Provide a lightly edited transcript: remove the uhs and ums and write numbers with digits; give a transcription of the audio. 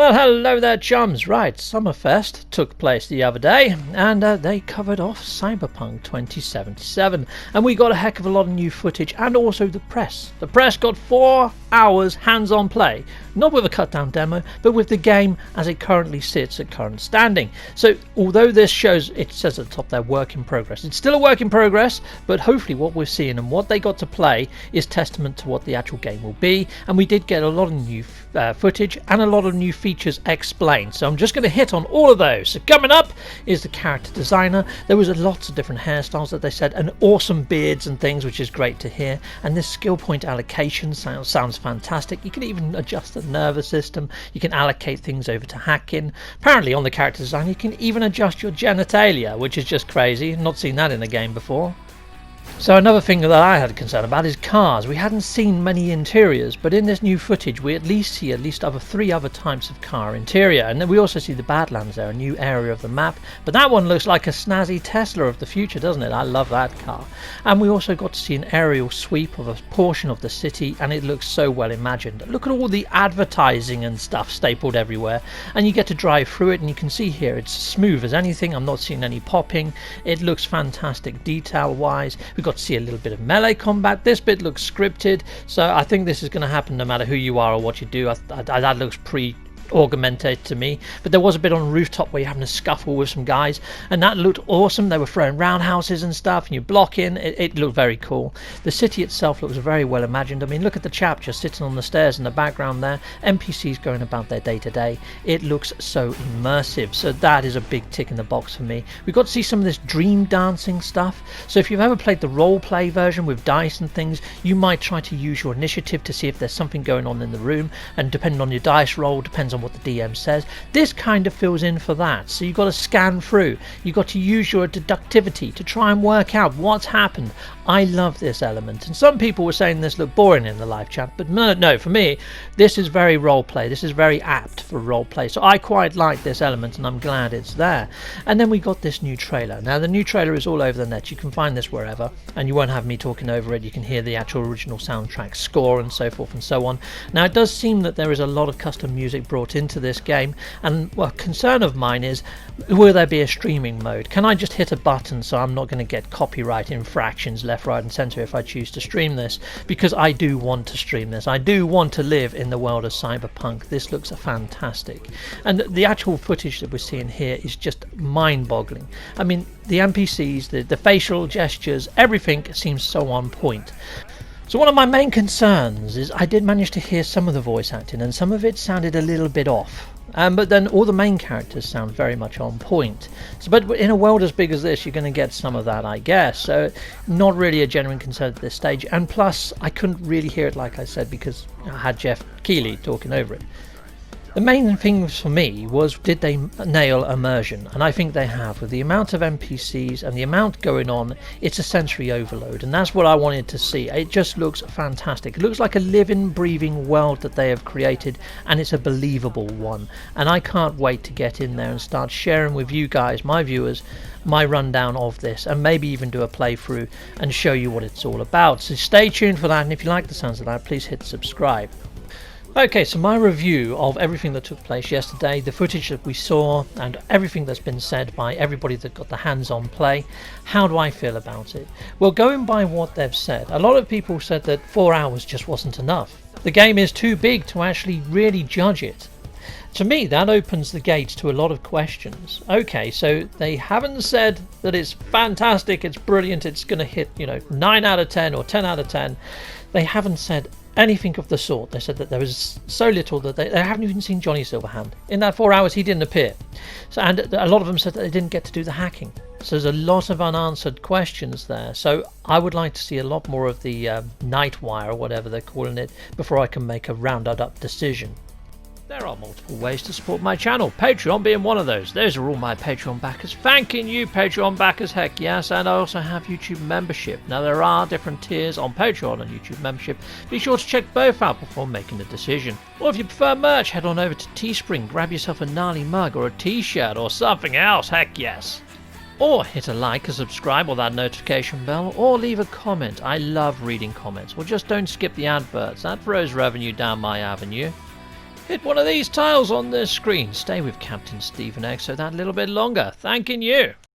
Well, hello there, chums. Right, Summerfest took place the other day, and they covered off CyberPunk 2077, and we got a heck of a lot of new footage, and also the press. The press got 4 hours hands-on play, not with a cut-down demo, but with the game as it currently sits at current standing. So, although this shows, it says at the top there, work in progress. It's still a work in progress, but hopefully what we're seeing and what they got to play is testament to what the actual game will be, and we did get a lot of new footage and a lot of new features explained. So I'm just going to hit on all of those. So coming up is the character designer. There was lots of different hairstyles that they said, and awesome beards and things, which is great to hear. And this skill point allocation sounds fantastic. You can even adjust the nervous system. You can allocate things over to hacking. Apparently on the character design you can even adjust your genitalia, which is just crazy. Not seen that in the game before. So another thing that I had concern about is cars. We hadn't seen many interiors, but in this new footage we at least see three other types of car interior, and then we also see the Badlands there, a new area of the map, but that one looks like a snazzy Tesla of the future, doesn't it? I love that car. And we also got to see an aerial sweep of a portion of the city, and it looks so well imagined. Look at all the advertising and stuff stapled everywhere, and you get to drive through it, and you can see here it's smooth as anything. I'm not seeing any popping. It looks fantastic detail wise. We got to see a little bit of melee combat. This bit looks scripted, so I think this is going to happen no matter who you are or what you do. That looks augmented to me, but there was a bit on a rooftop where you're having a scuffle with some guys, and that looked awesome. They were throwing roundhouses and stuff, and you block in. It looked very cool. The city itself looks very well imagined. I mean, look at the chap just sitting on the stairs in the background there. NPCs going about their day to day. It looks so immersive, so that is a big tick in the box for me. We got to see some of this dream dancing stuff, so if you've ever played the role play version with dice and things, you might try to use your initiative to see if there's something going on in the room, and depending on your dice roll, depends on what the DM says. This kind of fills in for that. So you've got to scan through. You've got to use your deductivity to try and work out what's happened. I love this element. And some people were saying this looked boring in the live chat, but no, for me, this is very role play. This is very apt for role play. So I quite like this element, and I'm glad it's there. And then we got this new trailer. Now the new trailer is all over the net. You can find this wherever, and you won't have me talking over it. You can hear the actual original soundtrack score and so forth and so on. Now it does seem that there is a lot of custom music brought into this game, and well, concern of mine is, will there be a streaming mode? Can I just hit a button so I'm not going to get copyright infractions left, right and centre if I choose to stream this? Because I do want to stream this. I do want to live in the world of Cyberpunk. This looks fantastic, and the actual footage that we're seeing here is just mind-boggling. I mean, the NPCs, the facial gestures, everything seems so on point. So one of my main concerns is I did manage to hear some of the voice acting, and some of it sounded a little bit off. But then all the main characters sound very much on point. So, but in a world as big as this, you're going to get some of that, I guess. So not really a genuine concern at this stage. And plus, I couldn't really hear it, like I said, because I had Jeff Keighley talking over it. The main thing for me was, did they nail immersion? And I think they have. With the amount of NPCs and the amount going on, it's a sensory overload, and that's what I wanted to see. It just looks fantastic. It looks like a living, breathing world that they have created, and it's a believable one. And I can't wait to get in there and start sharing with you guys, my viewers, my rundown of this, and maybe even do a playthrough and show you what it's all about. So stay tuned for that, and if you like the sounds of that, please hit subscribe. Okay, so my review of everything that took place yesterday, the footage that we saw, and everything that's been said by everybody that got the hands-on play, how do I feel about it? Well, going by what they've said, a lot of people said that 4 hours just wasn't enough. The game is too big to actually really judge it. To me, that opens the gates to a lot of questions. Okay, so they haven't said that it's fantastic, it's brilliant, it's going to hit, 9 out of 10 or 10 out of 10. They haven't said anything of the sort. They said that there was so little that they haven't even seen Johnny Silverhand. In that 4 hours, he didn't appear. So, and a lot of them said that they didn't get to do the hacking. So there's a lot of unanswered questions there. So I would like to see a lot more of the night wire, or whatever they're calling it, before I can make a rounded up decision. There are multiple ways to support my channel, Patreon being one of those. Those are all my Patreon backers. Thanking you, Patreon backers, heck yes. And I also have YouTube membership. Now, there are different tiers on Patreon and YouTube membership. Be sure to check both out before making a decision. Or if you prefer merch, head on over to Teespring, grab yourself a gnarly mug or a t-shirt or something else, heck yes. Or hit a like, a subscribe, or that notification bell, or leave a comment. I love reading comments. Or just don't skip the adverts. That throws revenue down my avenue. hit one of these tiles on the screen. Stay with Captain Stephen X so that little bit longer. Thanking you.